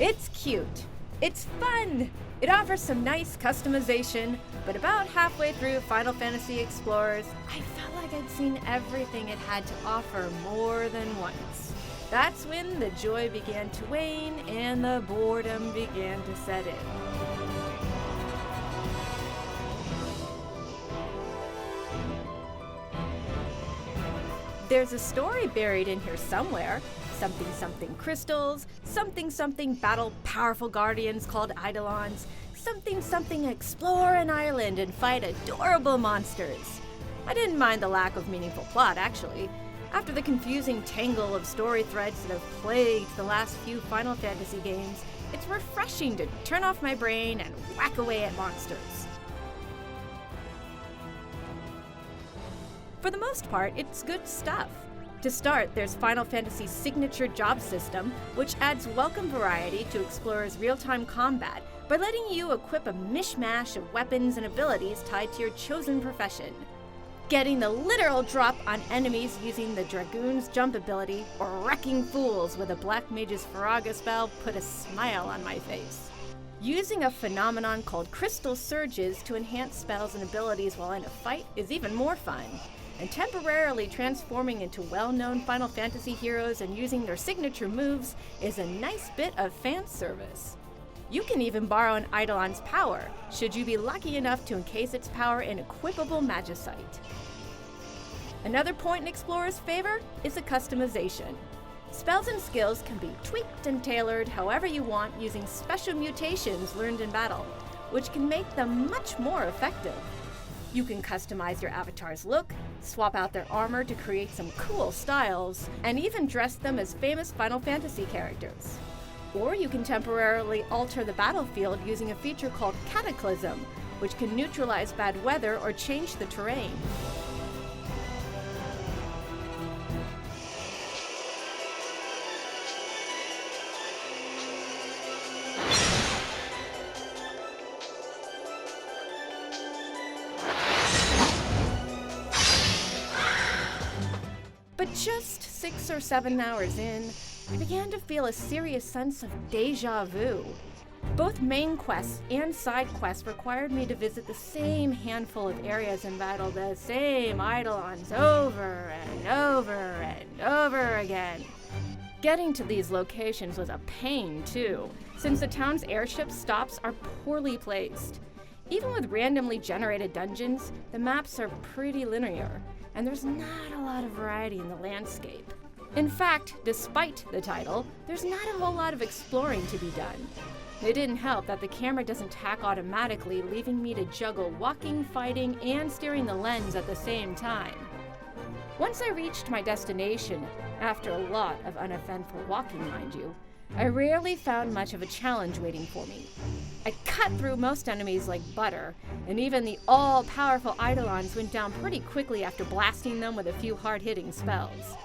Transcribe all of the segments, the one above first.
It's cute. It's fun. It offers some nice customization, but about halfway through Final Fantasy Explorers, I felt like I'd seen everything it had to offer more than once. That's when the joy began to wane and the boredom began to set in. There's a story buried in here somewhere. Something crystals, something battle powerful guardians called Eidolons, something explore an island and fight adorable monsters. I didn't mind the lack of meaningful plot, actually. After the confusing tangle of story threads that have plagued the last few Final Fantasy games, it's refreshing to turn off my brain and whack away at monsters. For the most part, it's good stuff. To start, there's Final Fantasy's signature job system, which adds welcome variety to explorers' real-time combat by letting you equip a mishmash of weapons and abilities tied to your chosen profession. Getting the literal drop on enemies using the Dragoon's jump ability or wrecking fools with a Black Mage's Faraga spell put a smile on my face. Using a phenomenon called Crystal Surges to enhance spells and abilities while in a fight is even more fun. And temporarily transforming into well-known Final Fantasy heroes and using their signature moves is a nice bit of fan service. You can even borrow an Eidolon's power, should you be lucky enough to encase its power in equipable magicite. Another point in Explorer's favor is the customization. Spells and skills can be tweaked and tailored however you want using special mutations learned in battle, which can make them much more effective. You can customize your avatar's look, swap out their armor to create some cool styles, and even dress them as famous Final Fantasy characters. Or you can temporarily alter the battlefield using a feature called Cataclysm, which can neutralize bad weather or change the terrain. But just 6 or 7 hours in, I began to feel a serious sense of déjà vu. Both main quests and side quests required me to visit the same handful of areas and battle the same Eidolons over and over and over again. Getting to these locations was a pain too, since the town's airship stops are poorly placed. Even with randomly generated dungeons, the maps are pretty linear, and there's not a lot of variety in the landscape. In fact, despite the title, there's not a whole lot of exploring to be done. It didn't help that the camera doesn't tack automatically, leaving me to juggle walking, fighting, and steering the lens at the same time. Once I reached my destination, after a lot of uneventful walking, mind you, I rarely found much of a challenge waiting for me. I cut through most enemies like butter, and even the all-powerful Eidolons went down pretty quickly after blasting them with a few hard-hitting spells.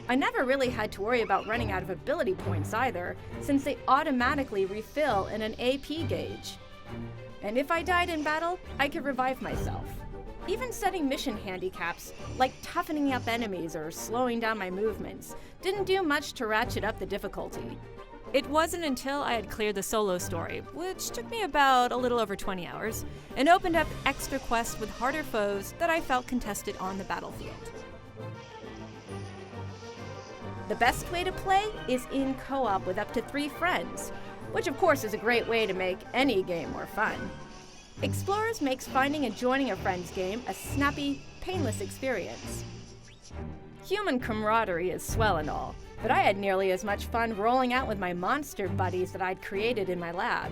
I never really had to worry about running out of ability points either, since they automatically refill in an AP gauge. And if I died in battle, I could revive myself. Even setting mission handicaps, like toughening up enemies or slowing down my movements, didn't do much to ratchet up the difficulty. It wasn't until I had cleared the solo story, which took me about a little over 20 hours, and opened up extra quests with harder foes that I felt contested on the battlefield. The best way to play is in co-op with up to 3 friends, which of course is a great way to make any game more fun. Explorers makes finding and joining a friend's game a snappy, painless experience. Human camaraderie is swell and all, but I had nearly as much fun rolling out with my monster buddies that I'd created in my lab.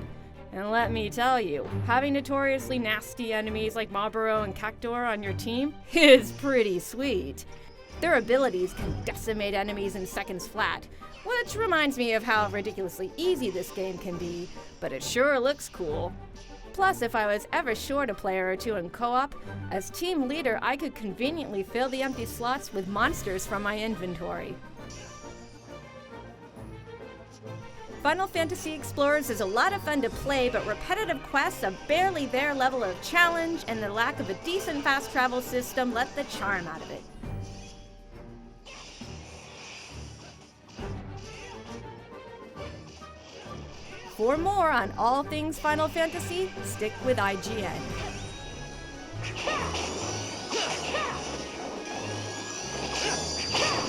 And let me tell you, having notoriously nasty enemies like Moburo and Cactuar on your team is pretty sweet. Their abilities can decimate enemies in seconds flat, which reminds me of how ridiculously easy this game can be, but it sure looks cool. Plus, if I was ever short a player or two in co-op, as team leader I could conveniently fill the empty slots with monsters from my inventory. Final Fantasy Explorers is a lot of fun to play, but repetitive quests of barely their level of challenge and the lack of a decent fast travel system let the charm out of it. For more on all things Final Fantasy, stick with IGN. Yeah!